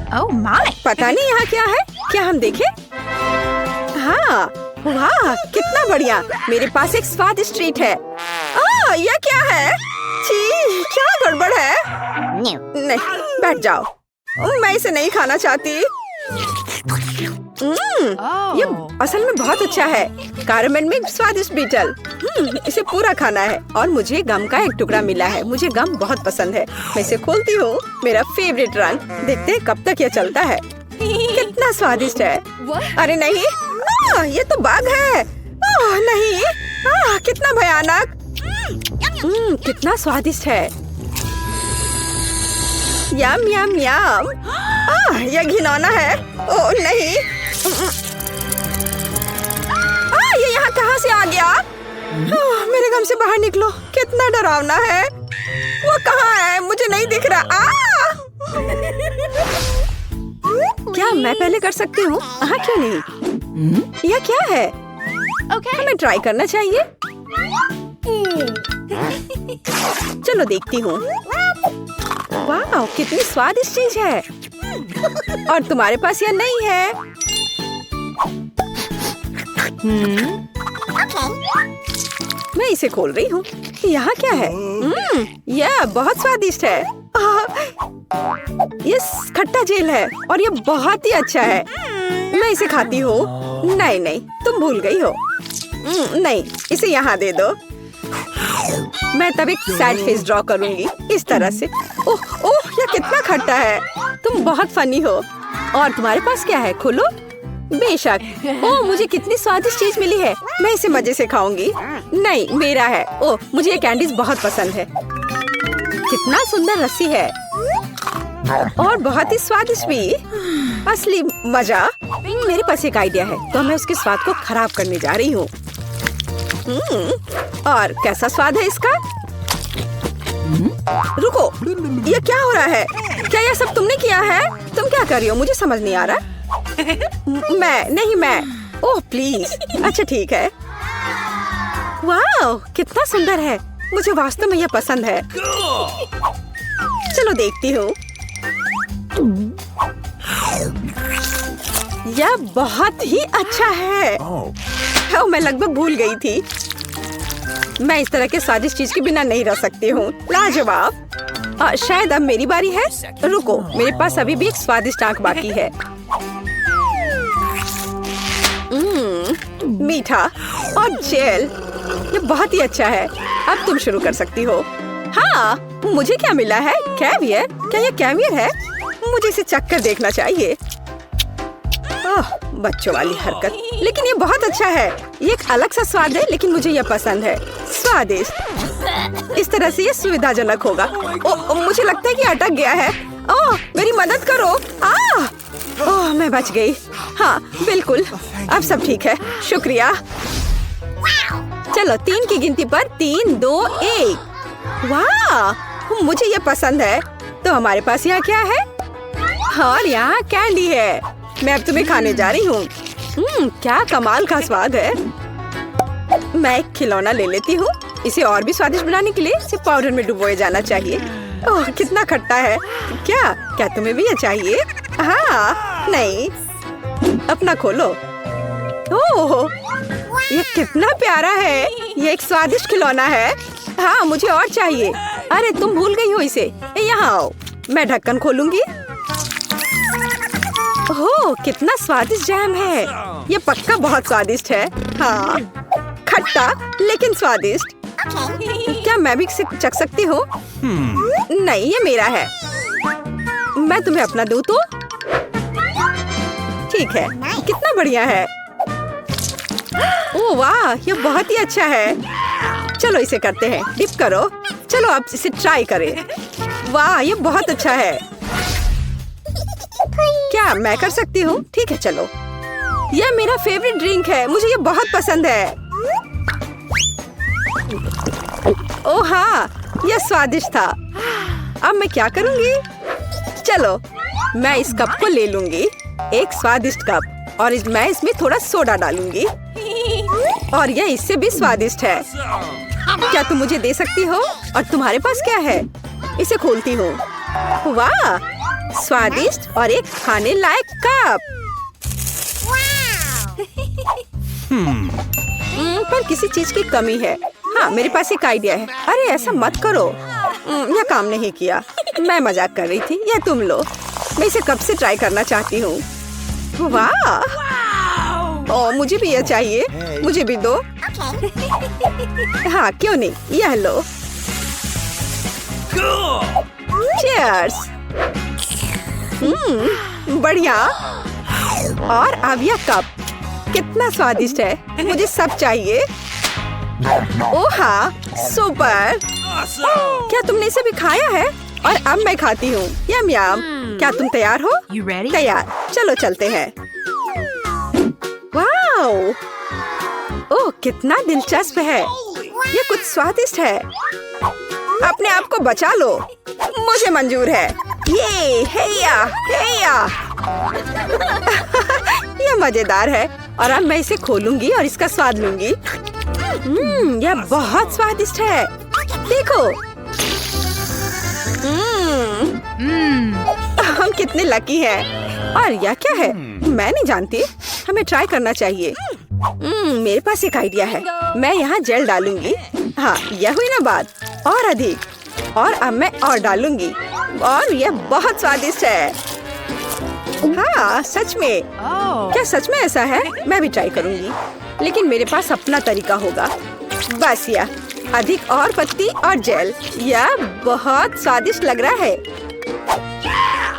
Oh my! पता नहीं यहाँ क्या है, क्या हम देखें? हाँ, वाह कितना बढ़िया। मेरे पास एक स्वादिष्ट ट्रीट है। यह क्या है? छी, क्या गड़बड़ है? नहीं, बैठ जाओ। मैं इसे नहीं खाना चाहती। ये असल में बहुत अच्छा है। कैरमेल में स्वादिष्ट बीटल। इसे पूरा खाना है और मुझे गम का एक टुकड़ा मिला है। मुझे गम बहुत पसंद है। मैं इसे खोलती हूँ। मेरा फेवरेट रंग। देखते हैं कब तक यह चलता है। कितना स्वादिष्ट है। अरे नहीं, ये तो बाघ है। नहीं, कितना भयानक। कितना स्वादिष्ट है। यम यम यम। यह घिनौना है। ओह नहीं, ये यहाँ कहाँ से आ गया? मेरे गम से बाहर निकलो। कितना डरावना है। वो कहाँ है? मुझे नहीं दिख रहा। क्या मैं पहले कर सकती हूँ? क्यों नहीं? यह क्या है? हमें ट्राई करना चाहिए। चलो देखती हूँ। वाह कितनी स्वादिष्ट चीज है। और तुम्हारे पास यह नहीं है। मैं इसे खोल रही हूँ। यहाँ क्या है? यह बहुत स्वादिष्ट है। ये खट्टा जेल है और ये बहुत ही अच्छा है। मैं इसे खाती हूँ। नहीं नहीं, तुम भूल गई हो। नहीं, इसे यहाँ दे दो। मैं तब एक सैड फेस ड्रॉ करूंगी इस तरह से। ओह ओह, यह कितना खट्टा है। तुम बहुत फनी हो। और तुम्हारे पास क्या है? खोलो। बेशक। ओह, मुझे कितनी स्वादिष्ट चीज मिली है। मैं इसे मजे से खाऊंगी। नहीं, मेरा है। ओह, मुझे ये कैंडीज बहुत पसंद है। कितना सुंदर रस्सी है और बहुत ही स्वादिष्ट भी। असली मजा। मेरे पास एक आइडिया है, तो मैं उसके स्वाद को खराब करने जा रही हूँ। और कैसा स्वाद है इसका? रुको, ये क्या हो रहा है? क्या यह सब तुमने किया है? तुम क्या कर रही हो? मुझे समझ नहीं आ रहा। मैं। Oh please. अच्छा ठीक है। वाह कितना सुंदर है। मुझे वास्तव में यह पसंद है। चलो देखती हूँ। यह बहुत ही अच्छा है। मैं लगभग भूल गई थी। मैं इस तरह के स्वादिष्ट चीज के बिना नहीं रह सकती हूँ। लाजवाब। शायद अब मेरी बारी है। रुको, मेरे पास अभी भी एक स्वादिष्ट आंख बाकी है। मीठा और जेल। ये बहुत ही अच्छा है। अब तुम शुरू कर सकती हो। हाँ, मुझे क्या मिला है? कैवियर। क्या ये कैवियर है? मुझे इसे चखकर देखना चाहिए। बच्चों वाली हरकत। लेकिन ये बहुत अच्छा है। ये एक अलग सा स्वाद है, लेकिन मुझे ये पसंद है। स्वादिष्ट। इस तरह से ये सुविधाजनक होगा। मुझे लगता है कि अटक गया है। मेरी मदद करो। मैं बच गई। हाँ बिल्कुल, अब सब ठीक है। शुक्रिया। चलो 3 की गिनती पर 3, 2, 1। वाह, मुझे ये पसंद है। तो हमारे पास यहाँ क्या है? और यहाँ कैंडी है। मैं अब तुम्हें खाने जा रही हूँ। क्या कमाल का स्वाद है। मैं एक खिलौना ले लेती हूँ। इसे और भी स्वादिष्ट बनाने के लिए इसे पाउडर में डुबोया जाना चाहिए। ओह कितना खट्टा है। क्या तुम्हें भी ये चाहिए? हाँ नहीं, अपना खोलो। ओह ये कितना प्यारा है। ये एक स्वादिष्ट खिलौना है। हाँ मुझे और चाहिए। अरे तुम भूल गई हो इसे। यहाँ आओ, मैं ढक्कन खोलूंगी। ओह कितना स्वादिष्ट जैम है। ये पक्का बहुत स्वादिष्ट है। हाँ खट्टा लेकिन स्वादिष्ट। क्या मैं भी इसे चख सकती हूँ? नहीं, ये मेरा है। मैं तुम्हें अपना दूँ तो? ठीक है, कितना बढ़िया है। ओह वाह, ये बहुत ही अच्छा है। चलो इसे करते हैं। डिप करो। चलो अब इसे ट्राई करें। वाह ये बहुत अच्छा है। क्या मैं कर सकती हूँ? ठीक है चलो। यह मेरा फेवरेट ड्रिंक है। मुझे ये बहुत पसंद है। ओह हाँ, यह स्वादिष्ट था। अब मैं क्या करूँगी? चलो मैं इस कप को ले लूंगी। एक स्वादिष्ट कप। और मैं इसमें थोड़ा सोडा डालूंगी। और यह इससे भी स्वादिष्ट है। क्या तुम मुझे दे सकती हो? और तुम्हारे पास क्या है? इसे खोलती हूँ। वाह स्वादिष्ट और एक खाने लायक कप। पर किसी चीज की कमी है। हाँ, मेरे पास एक आइडिया है। अरे ऐसा मत करो, यह काम नहीं किया। मैं मजाक कर रही थी। यह तुम लो। मैं इसे कब से ट्राई करना चाहती हूँ। वाह! ओ, मुझे भी यह चाहिए। मुझे भी दो। हाँ, क्यों नहीं, यह लो। चीयर्स। बढ़िया। और अब यह कप कितना स्वादिष्ट है। मुझे सब चाहिए। ओह हाँ, सुपर। क्या तुमने इसे भी खाया है? और अब मैं खाती हूँ। यम यम। क्या तुम तैयार हो? तैयार। चलो चलते हैं। वाओ! ओह, कितना दिलचस्प है। ये कुछ स्वादिष्ट है। अपने आप को बचा लो। मुझे मंजूर है। ये हेया हेया। यह मजेदार है। और अब मैं इसे खोलूंगी और इसका स्वाद लूंगी। यह बहुत स्वादिष्ट है। देखो। हम कितने लकी हैं। और यह क्या है? मैं नहीं जानती। हमें ट्राई करना चाहिए। मेरे पास एक आइडिया है। मैं यहाँ जेल डालूंगी। हाँ, यह हुई ना बात। और अधिक। और अब मैं और डालूंगी। और यह बहुत स्वादिष्ट है। हाँ, सच में। क्या सच में ऐसा है? मैं भी ट्राई करूंगी। लेकिन मेरे पास अपना तरीका होगा। बस यह अधिक और पत्ती और जेल। यह बहुत स्वादिष्ट लग रहा है।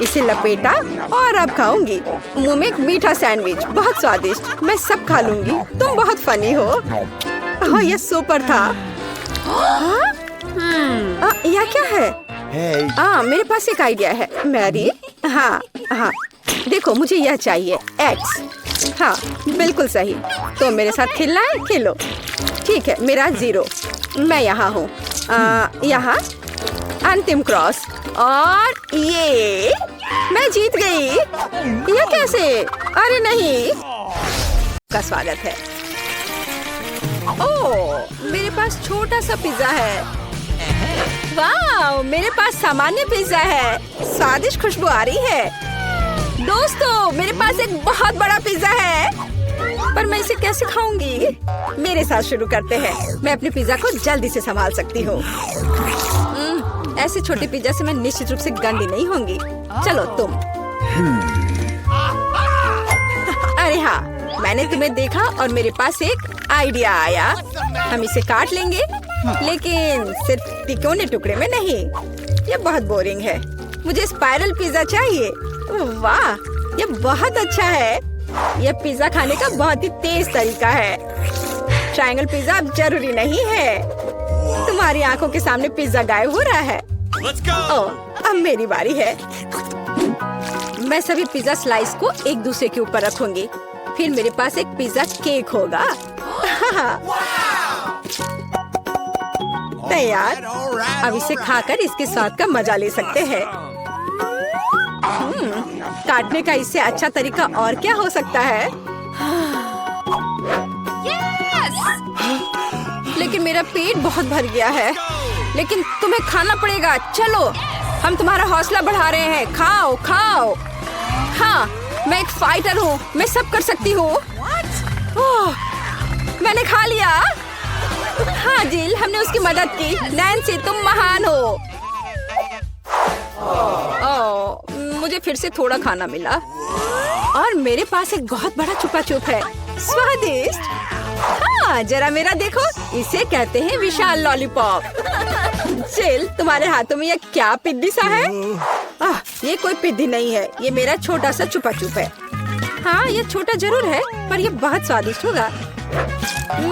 इसे लपेटा और अब खाऊंगी। मुंह में एक मीठा सैंडविच। बहुत स्वादिष्ट। मैं सब खा लूंगी। तुम बहुत फनी हो। हाँ, यह सुपर था। यह क्या है? मेरे पास एक आइडिया है। मैरी। हाँ हाँ, देखो मुझे यह चाहिए। एक्स। हाँ, बिल्कुल सही। तो मेरे साथ खेलना है? खेलो। ठीक है, मेरा 0। मैं यहाँ हूँ। यहाँ अंतिम क्रॉस। और ये मैं जीत गई। यह कैसे? अरे नहीं। का स्वागत है। ओह, मेरे पास छोटा सा पिज्जा है। वाह, मेरे पास सामान्य पिज्जा है। स्वादिष्ट खुशबू आ रही है। दोस्तों, मेरे पास एक बहुत बड़ा पिज्जा है। पर मैं इसे कैसे खाऊंगी? मेरे साथ शुरू करते हैं। मैं अपने पिज्जा को जल्दी से संभाल सकती हूँ। ऐसे छोटे पिज्जा से मैं निश्चित रूप से गंदी नहीं होंगी। चलो तुम। अरे हाँ, मैंने तुम्हें देखा और मेरे पास एक आइडिया आया। हम इसे काट लेंगे, लेकिन सिर्फ तिकोने टुकड़े में नहीं। ये बहुत बोरिंग है। मुझे स्पाइरल पिज्जा चाहिए। वाह, ये बहुत अच्छा है। यह पिज्जा खाने का बहुत ही तेज तरीका है। ट्रायंगल पिज्जा अब जरूरी नहीं है। तुम्हारी आंखों के सामने पिज्जा गायब हो रहा है। ओह, अब मेरी बारी है। मैं सभी पिज्जा स्लाइस को एक दूसरे के ऊपर रखूंगी। फिर मेरे पास एक पिज्जा केक होगा। तैयार। अब इसे खाकर इसके स्वाद का मजा ले सकते हैं। काटने का इससे अच्छा तरीका और क्या हो सकता है? लेकिन मेरा पेट बहुत भर गया है। लेकिन तुम्हें खाना पड़ेगा। चलो, हम तुम्हारा हौसला बढ़ा रहे हैं। खाओ खाओ। हाँ, मैं एक फाइटर हूँ। मैं सब कर सकती हूँ। मैंने खा लिया। हाँ जिल, हमने उसकी मदद की। नैन्सी, तुम महान हो। मुझे फिर से थोड़ा खाना मिला। और मेरे पास एक बहुत बड़ा छुपा छुप है। स्वादिष्ट। हाँ, जरा मेरा देखो। इसे कहते हैं विशाल लॉलीपॉप। जिल, तुम्हारे हाथों में ये क्या पिद्दी सा है? ये कोई पिद्दी नहीं है। ये मेरा छोटा सा छुपा छुप है। हाँ, ये छोटा जरूर है, पर ये बहुत स्वादिष्ट होगा।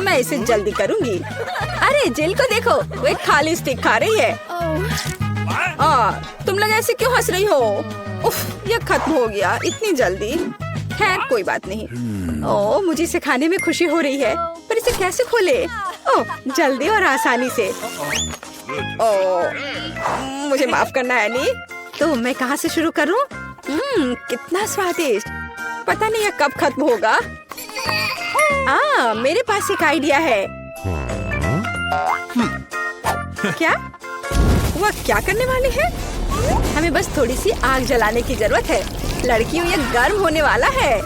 मैं इसे जल्दी करूंगी। अरे जिल को देखो, वो एक खाली स्टिक खा रही है। तुम लोग ऐसे क्यों हंस रही हो? उफ, ये खत्म हो गया इतनी जल्दी। खैर कोई बात नहीं। मुझे इसे खाने में खुशी हो रही है, पर इसे कैसे खोले? जल्दी और आसानी से। मुझे माफ करना एनी। तो मैं कहाँ से शुरू करूँ? कितना स्वादिष्ट। पता नहीं यह कब खत्म होगा। मेरे पास एक आइडिया है। क्या? वह क्या करने वाले हैं? हमें बस थोड़ी सी आग जलाने की जरूरत है। लड़कियों, ये गर्म होने वाला है।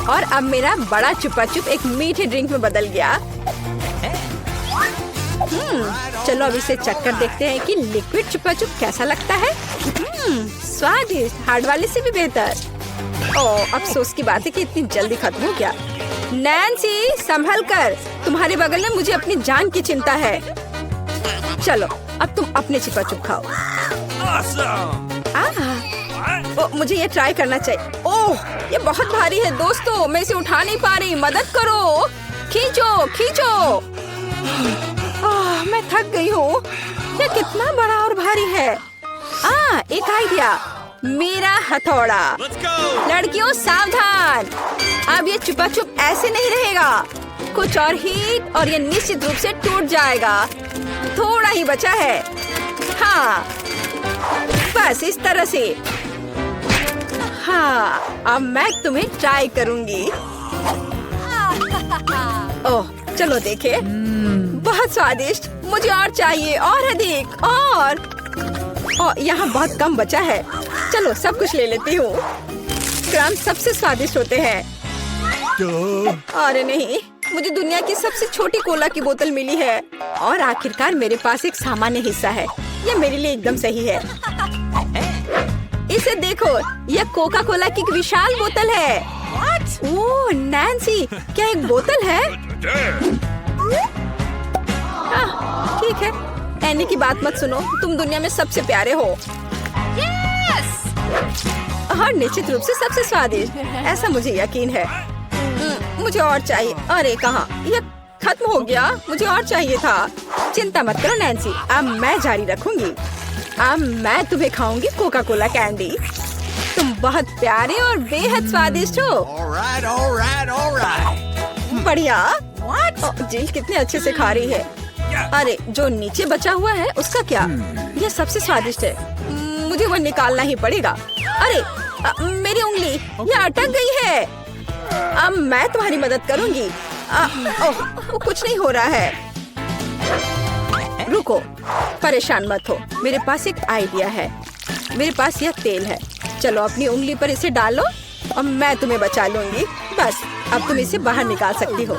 और अब मेरा बड़ा चुपा चुप एक मीठे ड्रिंक में बदल गया। चलो अब इसे चख कर देखते हैं कि लिक्विड चुपा चुप कैसा लगता है। स्वादिष्ट, हार्ड वाले से भी बेहतर। ओह, अफसोस की बात है कि इतनी जल्दी खत्म हो गया। नैन्सी, संभल कर, तुम्हारे बगल में मुझे अपनी जान की चिंता है। चलो अब तुम अपने चुपा चुप खाओ। मुझे ये ट्राई करना चाहिए। ओह, ये बहुत भारी है दोस्तों, मैं इसे उठा नहीं पा रही, मदद करो। खींचो खींचो। मैं थक गई हूँ। ये कितना बड़ा और भारी है। एक आइडिया, मेरा हथौड़ा। लड़कियों सावधान, अब ये चुपा चुप ऐसे नहीं रहेगा। कुछ और हीट और ये निश्चित रूप से टूट जाएगा। थोड़ा ही बचा है। हाँ, बस इस तरह से। हाँ, अब मैं तुम्हें ट्राई करूंगी। ओह, चलो देखे। बहुत स्वादिष्ट, मुझे और चाहिए, और अधिक, और यहाँ बहुत कम बचा है। चलो सब कुछ ले लेती हूँ। क्रम सबसे स्वादिष्ट होते हैं। अरे नहीं, मुझे दुनिया की सबसे छोटी कोला की बोतल मिली है। और आखिरकार मेरे पास एक सामान्य हिस्सा है। ये मेरे लिए एकदम सही है। इसे देखो, यह कोका कोला की एक विशाल बोतल है। ओह नैन्सी, क्या एक बोतल है? ठीक है, एनी की बात मत सुनो, तुम दुनिया में सबसे प्यारे हो। और निश्चित रूप से सबसे स्वादिष्ट, ऐसा मुझे यकीन है। मुझे और चाहिए। अरे कहाँ, यह खत्म हो गया, मुझे और चाहिए था। चिंता मत करो नैन्सी, अब मैं जारी रखूंगी। अब मैं तुम्हें खाऊंगी कोका कोला कैंडी। तुम बहुत प्यारे और बेहद स्वादिष्ट हो। बढ़िया। जिल कितने अच्छे से खा रही है। अरे जो नीचे बचा हुआ है उसका क्या? यह सबसे स्वादिष्ट है, मुझे वो निकालना ही पड़ेगा। अरे मेरी उंगली, यह अटक गई है। अब मैं तुम्हारी मदद करूंगी। वो कुछ नहीं हो रहा है। रुको, परेशान मत हो, मेरे पास एक आइडिया है। मेरे पास यह तेल है, चलो अपनी उंगली पर इसे डालो और मैं तुम्हें बचा लूंगी। बस अब तुम इसे बाहर निकाल सकती हो।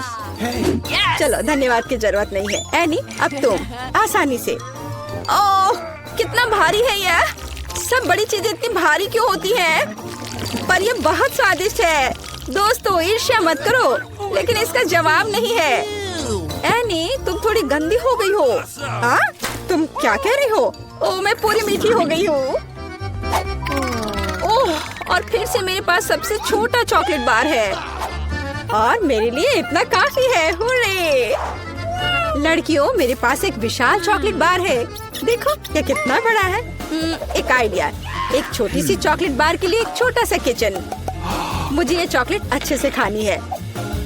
चलो, धन्यवाद की जरूरत नहीं है। एनी, अब तुम आसानी से। ओह, कितना भारी है यह। सब बड़ी चीजें इतनी भारी क्यों होती हैं? पर यह बहुत स्वादिष्ट है। दोस्तों, ईर्ष्या मत करो, लेकिन इसका जवाब नहीं है। एनी, तुम थोड़ी गंदी हो गई हो। तुम क्या कह रही हो? ओह, मैं पूरी मीठी हो गई हूँ। ओह, और फिर से मेरे पास सबसे छोटा चॉकलेट बार है और मेरे लिए इतना काफी है। हुर्रे! लड़कियों, मेरे पास एक विशाल चॉकलेट बार है। देखो ये कितना बड़ा है। एक आइडिया, एक छोटी सी चॉकलेट बार के लिए एक छोटा सा किचन। मुझे ये चॉकलेट अच्छे से खानी है।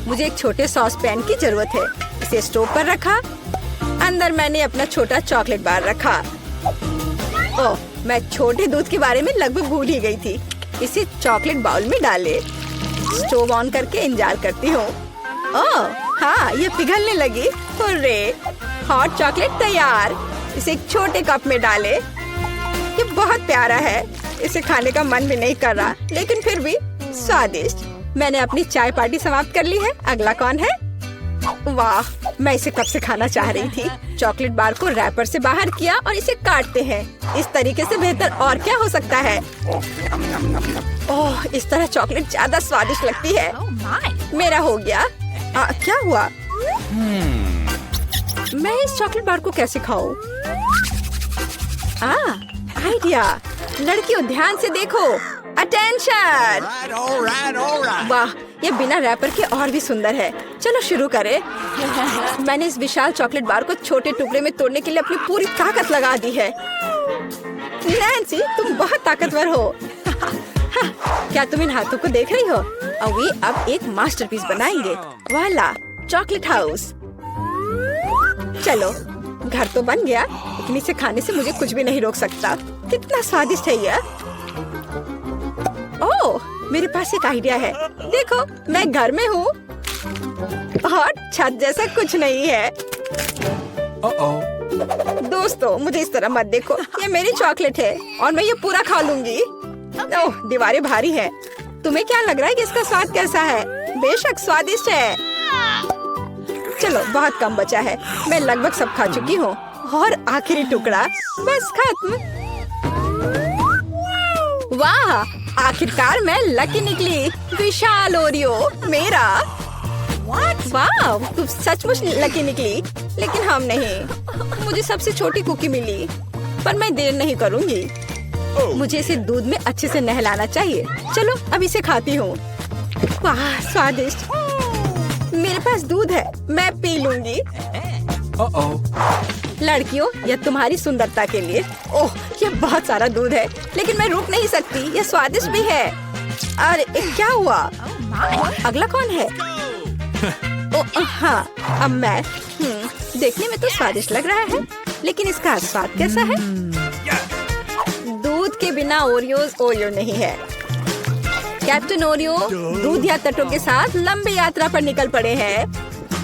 मुझे एक छोटे सॉस पैन की जरूरत है। इसे स्टोव पर रखा, अंदर मैंने अपना छोटा चॉकलेट बार रखा। ओह, मैं छोटे दूध के बारे में लगभग भूल ही गई थी। इसे चॉकलेट बाउल में डाले, स्टोव ऑन करके इंतजार करती हूँ। ओह हाँ, ये पिघलने लगी। हुर्रे! हॉट चॉकलेट तैयार। इसे एक छोटे कप में डाले। ये बहुत प्यारा है, इसे खाने का मन भी नहीं कर रहा, लेकिन फिर भी स्वादिष्ट। मैंने अपनी चाय पार्टी समाप्त कर ली है। अगला कौन है? वाह, मैं इसे कब से खाना चाह रही थी। चॉकलेट बार को रैपर से बाहर किया और इसे काटते हैं। इस तरीके से बेहतर और क्या हो सकता है? ओह, इस तरह चॉकलेट ज्यादा स्वादिष्ट लगती है। मेरा हो गया। क्या हुआ? मैं इस चॉकलेट बार को कैसे खाऊं? आइडिया। लड़कियों, ध्यान से देखो। अटेंशन! वाह, ये बिना रैपर के और भी सुंदर है। चलो शुरू करें। मैंने इस विशाल चॉकलेट बार को छोटे टुकड़े में तोड़ने के लिए अपनी पूरी ताकत लगा दी है। नैन्सी, तुम बहुत ताकतवर हो। क्या तुम इन हाथों को देख रही हो? वे अब एक मास्टरपीस बनाएंगे। वाला, चॉकलेट हाउस। चलो, घर तो बन गया, लेकिन इसे खाने से मुझे कुछ भी नहीं रोक सकता। कितना स्वादिष्ट है यह। ओह, मेरे पास एक आइडिया है। देखो, मैं घर में हूँ और छत जैसा कुछ नहीं है। दोस्तों मुझे इस तरह मत देखो, ये मेरी चॉकलेट है और मैं ये पूरा खा लूंगी। ओह दीवारें भारी है। तुम्हें क्या लग रहा है कि इसका स्वाद कैसा है? बेशक स्वादिष्ट है। चलो बहुत कम बचा है, मैं लगभग सब खा चुकी हूँ और आखिरी टुकड़ा बस खत्म। वाह आखिरकार मैं लकी निकली। विशाल ओरियो मेरा। वाह तुम सचमुच लकी निकली, लेकिन हम नहीं। मुझे सबसे छोटी कुकी मिली, पर मैं देर नहीं करूंगी। मुझे इसे दूध में अच्छे से नहलाना चाहिए। चलो अब इसे खाती हूँ। वाह स्वादिष्ट। मेरे पास दूध है, मैं पी लूंगी। लड़कियों यह तुम्हारी सुंदरता के लिए। ओह ये बहुत सारा दूध है, लेकिन मैं रुक नहीं सकती, यह स्वादिष्ट भी है। अरे क्या हुआ? अगला कौन है? ओह हाँ अब मैं। देखने में तो स्वादिष्ट लग रहा है, लेकिन इसका स्वाद कैसा है? दूध के बिना ओरियो नहीं है। कैप्टन ओरियो दूध या तटों के साथ लंबी यात्रा पर निकल पड़े हैं।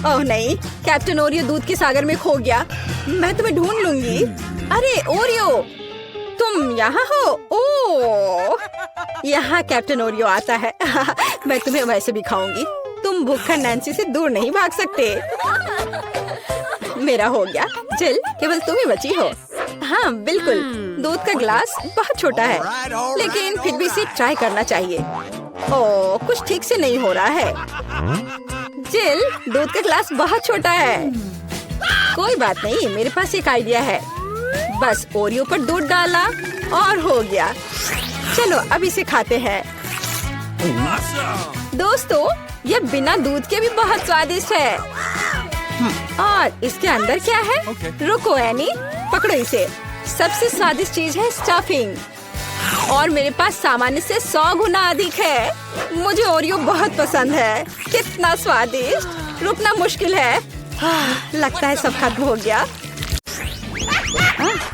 ओह नहीं, कैप्टन ओरियो दूध के सागर में खो गया। मैं तुम्हें ढूंढ लूंगी। अरे ओरियो तुम यहाँ हो? ओह यहाँ कैप्टन ओरियो आता है। मैं तुम्हें वैसे भी खाऊंगी। तुम भूखा नैन्सी से दूर नहीं भाग सकते। मेरा हो गया। जिल केवल तुम ही बची हो। हाँ बिल्कुल, दूध का ग्लास बहुत छोटा है, लेकिन फिर भी इसे ट्राई करना चाहिए। ओह कुछ ठीक से नहीं हो रहा है। जिल दूध का ग्लास बहुत छोटा है। कोई बात नहीं, मेरे पास एक आइडिया है। बस ओरियो पर दूध डाला और हो गया। चलो अब इसे खाते हैं। दोस्तों ये बिना दूध के भी बहुत स्वादिष्ट है। और इसके अंदर क्या है? रुको एनी, पकड़ो इसे। सबसे स्वादिष्ट चीज है स्टफिंग, और मेरे पास सामान्य से 100 गुना अधिक है। मुझे ओरियो बहुत पसंद है। कितना स्वादिष्ट, रुकना मुश्किल है। लगता है सब खत्म हो गया।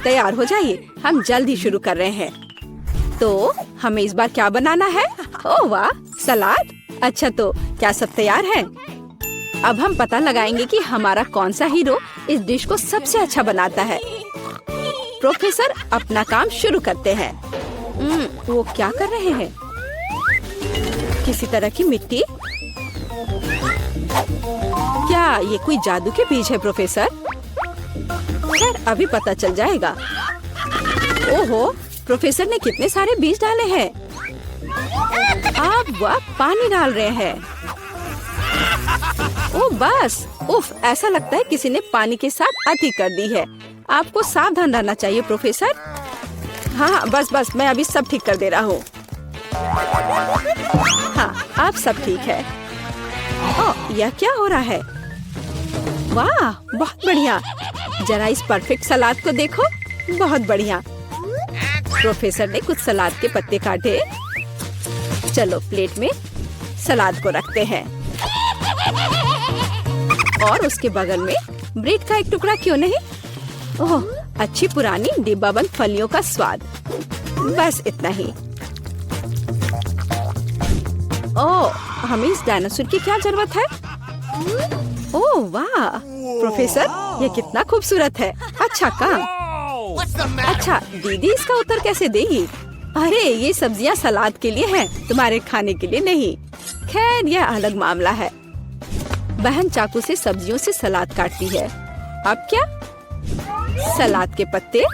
तैयार हो जाइए, हम जल्दी शुरू कर रहे हैं। तो हमें इस बार क्या बनाना है? ओह वाह सलाद। अच्छा तो क्या सब तैयार है? अब हम पता लगाएंगे कि हमारा कौन सा हीरो इस डिश को सबसे अच्छा बनाता है। प्रोफेसर अपना काम शुरू करते हैं। वो क्या कर रहे हैं? किसी तरह की मिट्टी। क्या ये कोई जादू के बीज है प्रोफेसर? खैर अभी पता चल जाएगा। ओहो प्रोफेसर ने कितने सारे बीज डाले हैं। अब वह पानी डाल रहे हैं। ओह बस उफ, ऐसा लगता है किसी ने पानी के साथ अति कर दी है। आपको सावधान रहना चाहिए प्रोफेसर। हाँ बस मैं अभी सब ठीक कर दे रहा हूँ। हाँ अब सब ठीक है। ओह यह क्या हो रहा है? वाह बहुत बढ़िया। जरा इस परफेक्ट सलाद को देखो, बहुत बढ़िया। प्रोफेसर ने कुछ सलाद के पत्ते काटे। चलो प्लेट में सलाद को रखते हैं, और उसके बगल में ब्रेड का एक टुकड़ा क्यों नहीं? ओह अच्छी पुरानी डिब्बाबंद फलियों का स्वाद। बस इतना ही। ओह हमें इस डायनासोर की क्या जरूरत है? ओह वाह प्रोफेसर ये कितना खूबसूरत है। अच्छा काम। अच्छा दीदी इसका उत्तर कैसे देगी? अरे ये सब्जियां सलाद के लिए हैं, तुम्हारे खाने के लिए नहीं। खैर यह अलग मामला है। बहन चाकू से सब्जियों से सलाद काटती है। अब क्या? सलाद के पत्ते,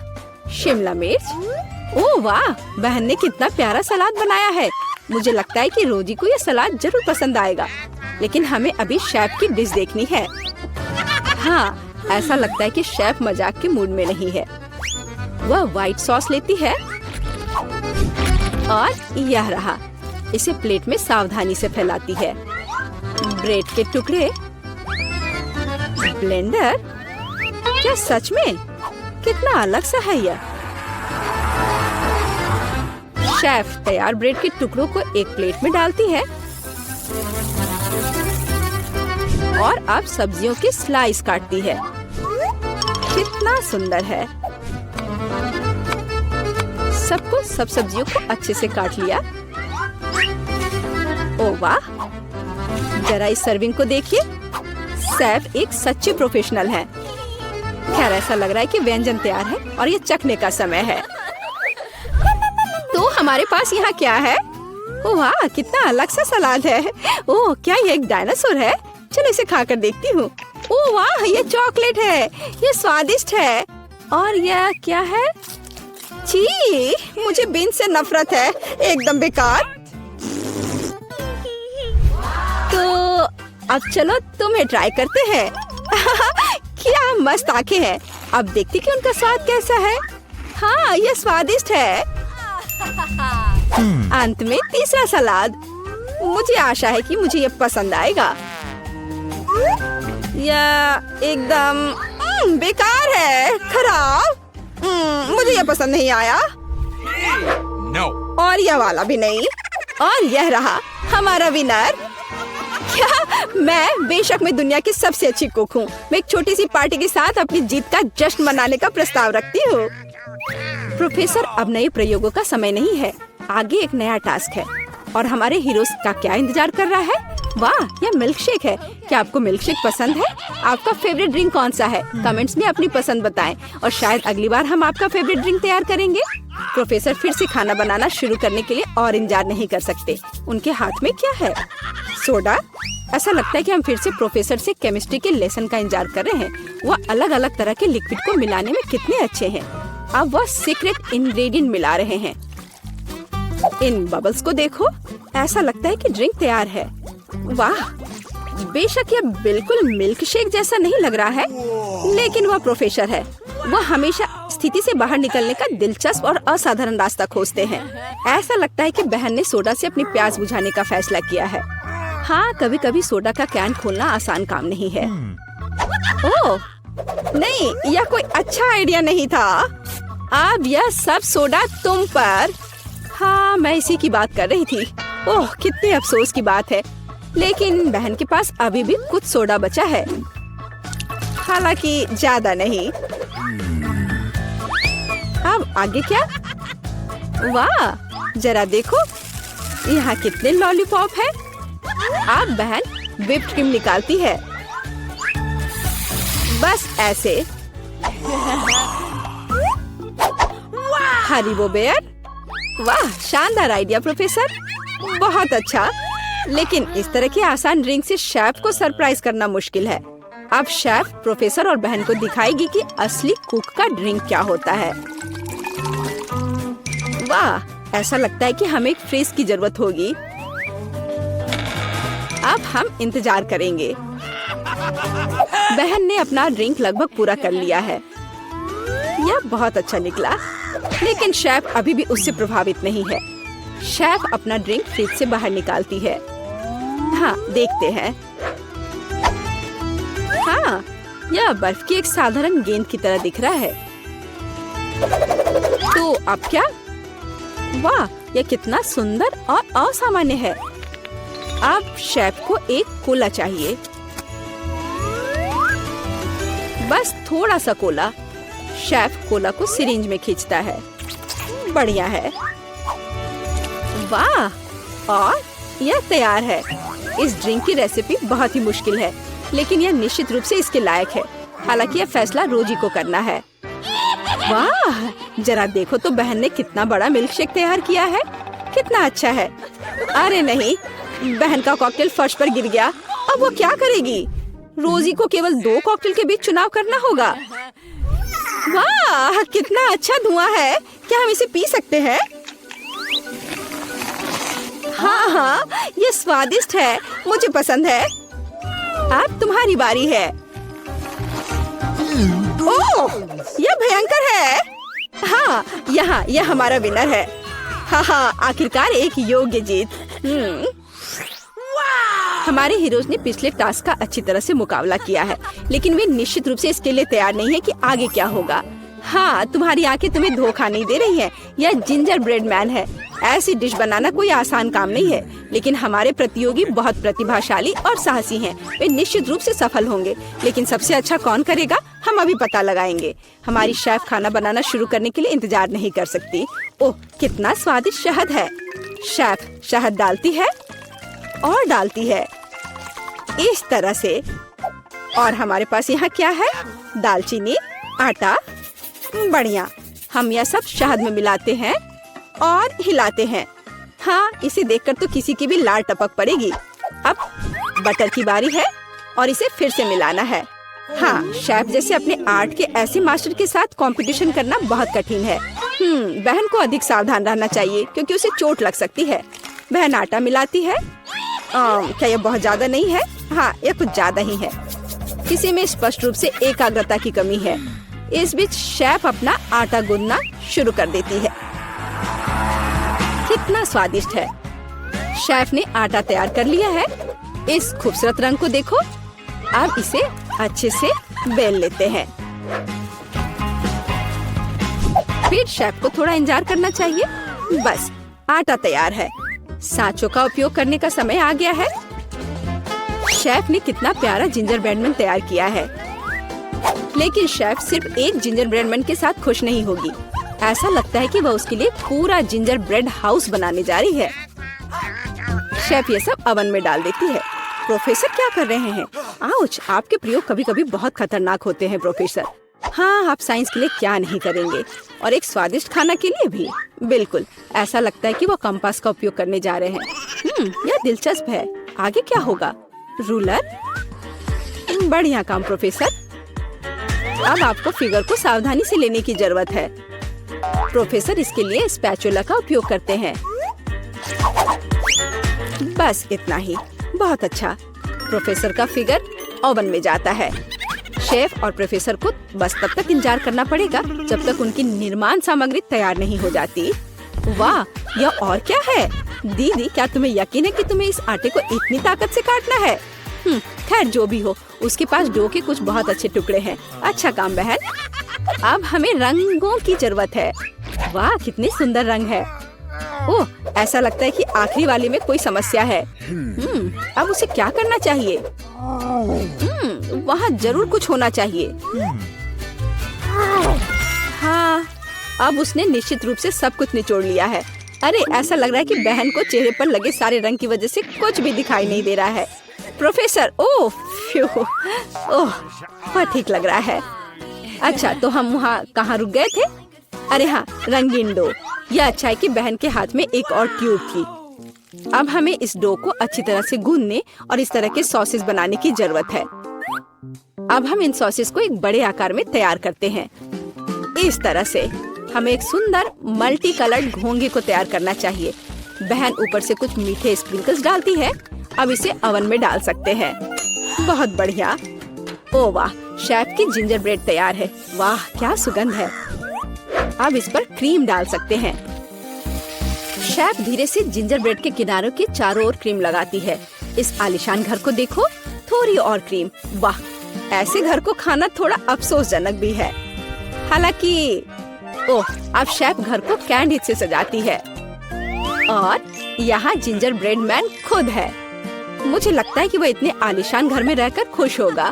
शिमला मिर्च। ओह वाह बहन ने कितना प्यारा सलाद बनाया है। मुझे लगता है कि रोजी को यह सलाद जरूर पसंद आएगा, लेकिन हमें अभी शेफ की डिश देखनी है। हाँ ऐसा लगता है कि शेफ मजाक के मूड में नहीं है। वह व्हाइट सॉस लेती है और यह रहा। इसे प्लेट में सावधानी से फैलाती है। ब्रेड के टुकड़े, ब्लेंडर। क्या सच में? कितना अलग सा है यह। शेफ तैयार ब्रेड के टुकड़ों को एक प्लेट में डालती है और अब सब्जियों की स्लाइस काटती है। कितना सुंदर है। सब सब्जियों को अच्छे से काट लिया। ओह वाह जरा इस सर्विंग को देखिए। शेफ एक सच्चे प्रोफेशनल हैं। खैर ऐसा लग रहा है कि व्यंजन तैयार है और ये चखने का समय है। तो हमारे पास यहाँ क्या है? ओह वाह, कितना अलग सा सलाद है। ओह, क्या ये एक डायनासोर है? चलो इसे खाकर देखती हूँ। ओह वाह, ये चॉकलेट है, ये स्वादिष्ट है। और यह क्या है? छी, मुझे बीन्स से नफरत है, एकदम बेकार। तो अब चलो तुम्हें ट्राई करते हैं। क्या मस्त आंखें हैं। अब देखती कि उनका स्वाद कैसा है। हाँ, ये स्वादिष्ट है। अंत में तीसरा सलाद। मुझे आशा है कि मुझे ये पसंद आएगा। यह एकदम बेकार है, खराब। मुझे यह पसंद नहीं आया। No. और यह वाला भी नहीं। और यह रहा हमारा विनर। क्या मैं बेशक मैं दुनिया की सबसे अच्छी कुक हूँ। मैं एक छोटी सी पार्टी के साथ अपनी जीत का जश्न मनाने का प्रस्ताव रखती हूँ। प्रोफेसर, अब नए प्रयोगों का समय नहीं है। आगे एक नया टास्क है और हमारे हीरोज का क्या इंतजार कर रहा है? वाह, यह मिल्क शेक है। क्या आपको मिल्क शेक पसंद है? आपका फेवरेट ड्रिंक कौन सा है? कमेंट्स में अपनी पसंद बताएं और शायद अगली बार हम आपका फेवरेट ड्रिंक तैयार करेंगे। प्रोफेसर फिर से खाना बनाना शुरू करने के लिए और इंतजार नहीं कर सकते। उनके हाथ में क्या है? सोडा। ऐसा लगता है कि हम फिर से प्रोफेसर से केमिस्ट्री के लेसन का इंतजार कर रहे हैं। वह अलग अलग तरह के लिक्विड को मिलाने में कितने अच्छे हैं। अब वह सीक्रेट इंग्रेडिएंट मिला रहे हैं। इन बबल्स को देखो, ऐसा लगता है कि ड्रिंक तैयार है। वाह, बेशक यह बिल्कुल मिल्क शेक जैसा नहीं लग रहा है, लेकिन वह प्रोफेसर है। वह हमेशा स्थिति से बाहर निकलने का दिलचस्प और असाधारण रास्ता खोजते हैं। ऐसा लगता है कि बहन ने सोडा से अपनी प्यास बुझाने का फैसला किया है। हाँ, कभी कभी सोडा का कैन खोलना आसान काम नहीं है। ओह नहीं, यह कोई अच्छा आइडिया नहीं था। अब यह सब सोडा तुम पर। हाँ, मैं इसी की बात कर रही थी। ओह, कितने अफसोस की बात है, लेकिन बहन के पास अभी भी कुछ सोडा बचा है, हालांकि ज्यादा नहीं। अब आगे क्या? वाह, जरा देखो, यहाँ कितने लॉलीपॉप है। अब बहन व्हिप्ड क्रीम निकालती है, बस ऐसे। Haribo bear. वाह, शानदार आइडिया प्रोफेसर, बहुत अच्छा। लेकिन इस तरह की आसान ड्रिंक से शेफ को सरप्राइज करना मुश्किल है। अब शेफ प्रोफेसर और बहन को दिखाएगी कि असली कुक का ड्रिंक क्या होता है। वाह, ऐसा लगता है कि हमें एक फ्रिज की जरूरत होगी। अब हम इंतजार करेंगे। बहन ने अपना ड्रिंक लगभग पूरा कर लिया है। यह बहुत अच्छा निकला, लेकिन शेफ अभी भी उससे प्रभावित नहीं है। शेफ अपना ड्रिंक फ्रिज से बाहर निकालती है। हाँ, देखते हैं। हाँ, यह बर्फ की एक साधारण गेंद की तरह दिख रहा है। तो अब क्या? वाह, यह कितना सुंदर और असामान्य है। अब शेफ को एक कोला चाहिए, बस थोड़ा सा कोला। शेफ कोला को सिरिंज में खींचता है। बढ़िया है। वाह, और यह तैयार है। इस ड्रिंक की रेसिपी बहुत ही मुश्किल है, लेकिन यह निश्चित रूप से इसके लायक है। हालांकि यह फैसला रोजी को करना है। वाह, जरा देखो तो बहन ने कितना बड़ा मिल्क शेक तैयार किया है। कितना अच्छा है। अरे नहीं, बहन का कॉकटेल फर्श पर गिर गया। अब वो क्या करेगी? रोजी को केवल 2 कॉकटेल के बीच चुनाव करना होगा। वाह, कितना अच्छा धुआं है। क्या हम इसे पी सकते हैं? हाँ हाँ, ये स्वादिष्ट है, मुझे पसंद है। अब तुम्हारी बारी है। ओह, यह भयंकर है। हाँ, यहाँ यह हमारा विनर है। हाँ हाँ, आखिरकार एक योग्य जीत। हमारे हीरोज ने पिछले टास्क का अच्छी तरह से मुकाबला किया है, लेकिन वे निश्चित रूप से इसके लिए तैयार नहीं है कि आगे क्या होगा। हाँ, तुम्हारी आंखें तुम्हें धोखा नहीं दे रही हैं। यह जिंजर ब्रेड मैन है। ऐसी डिश बनाना कोई आसान काम नहीं है, लेकिन हमारे प्रतियोगी बहुत प्रतिभाशाली और साहसी हैं। वे निश्चित रूप से सफल होंगे, लेकिन सबसे अच्छा कौन करेगा, हम अभी पता लगाएंगे। हमारी शेफ खाना बनाना शुरू करने के लिए इंतजार नहीं कर सकती। ओह, कितना स्वादिष्ट शहद है। शेफ शहद डालती है और डालती है, इस तरह से। और हमारे पास यहाँ क्या है? दालचीनी, आटा, बढ़िया। हम यह सब शहद में मिलाते हैं और हिलाते हैं। हाँ, इसे देखकर तो किसी की भी लार टपक पड़ेगी। अब बटर की बारी है और इसे फिर से मिलाना है। हाँ, शेफ जैसे अपने आर्ट के ऐसे मास्टर के साथ कंपटीशन करना बहुत कठिन है। बहन को अधिक सावधान रहना चाहिए क्योंकि उसे चोट लग सकती है। बहन आटा मिलाती है। क्या यह बहुत ज्यादा नहीं है? हाँ, यह कुछ ज्यादा ही है। किसी में स्पष्ट रूप से एकाग्रता की कमी है। इस बीच शेफ अपना आटा गूंदना शुरू कर देती है। कितना स्वादिष्ट है। शेफ ने आटा तैयार कर लिया है। इस खूबसूरत रंग को देखो। अब इसे अच्छे से बेल लेते हैं। फिर शेफ को थोड़ा इंतजार करना चाहिए। बस, आटा तैयार है। सांचों का उपयोग करने का समय आ गया है। शेफ ने कितना प्यारा जिंजर ब्रेड मैन तैयार किया है। लेकिन शेफ सिर्फ एक जिंजर ब्रेड मैन के साथ खुश नहीं होगी। ऐसा लगता है कि वह उसके लिए पूरा जिंजर ब्रेड हाउस बनाने जा रही है। शेफ ये सब ओवन में डाल देती है। प्रोफेसर क्या कर रहे हैं? आउच, आपके प्रयोग कभी कभी बहुत खतरनाक होते हैं प्रोफेसर। हाँ, आप साइंस के लिए क्या नहीं करेंगे, और एक स्वादिष्ट खाना के लिए भी। बिल्कुल, ऐसा लगता है कि वो कंपास का उपयोग करने जा रहे हैं। यह दिलचस्प है। आगे क्या होगा? रूलर? बढ़िया काम प्रोफेसर। अब आपको फिगर को सावधानी से लेने की जरूरत है। प्रोफेसर इसके लिए स्पैचुला का उपयोग करते हैं। बस इतना ही। बहुत अच्छा। प्रोफेसर का फिगर ओवन में जाता है। शेफ और प्रोफेसर को बस तब तक इंतजार करना पड़ेगा जब तक उनकी निर्माण सामग्री तैयार नहीं हो जाती। वाह, यह और क्या है? दीदी, क्या तुम्हें यकीन है कि तुम्हें इस आटे को इतनी ताकत से काटना है? खैर, जो भी हो, उसके पास डो के कुछ बहुत अच्छे टुकड़े हैं। अच्छा काम बहन। अब हमें रंगों की जरूरत है। वाह, कितने सुंदर रंग है। ओह, ऐसा लगता है कि आखिरी वाले में कोई समस्या है। अब उसे क्या करना चाहिए? वहाँ जरूर कुछ होना चाहिए। हाँ, अब उसने निश्चित रूप से सब कुछ निचोड़ लिया है। अरे, ऐसा लग रहा है कि बहन को चेहरे पर लगे सारे रंग की वजह से कुछ भी दिखाई नहीं दे रहा है। प्रोफेसर, ओह, वह ठीक लग रहा है। अच्छा, तो हम वहाँ कहाँ रुक गए थे? अरे हाँ, रंगीन डो। यह अच्छा है कि बहन के हाथ में एक और ट्यूब थी। अब हमें इस डो को अच्छी तरह से गूंदने और इस तरह के सॉसेस बनाने की जरूरत है। अब हम इन सॉसेस को एक बड़े आकार में तैयार करते हैं। इस तरह से हमें एक सुंदर मल्टी कलर्ड घोंगे को तैयार करना चाहिए। बहन ऊपर से कुछ मीठे स्प्रिंकल्स डालती है। अब इसे ओवन में डाल सकते हैं। बहुत बढ़िया। ओ वाह, शेफ की जिंजर ब्रेड तैयार है। वाह, क्या सुगंध है। अब इस पर क्रीम डाल सकते हैं। शेफ धीरे से जिंजर ब्रेड के किनारों के चारों ओर क्रीम लगाती है। इस आलीशान घर को देखो, थोड़ी और क्रीम। वाह, ऐसे घर को खाना थोड़ा अफसोसजनक भी है। हालांकि ओह, अब शेफ घर को कैंडी से सजाती है। और यहाँ जिंजर ब्रेड मैन खुद है। मुझे लगता है कि वह इतने आलीशान घर में रहकर खुश होगा।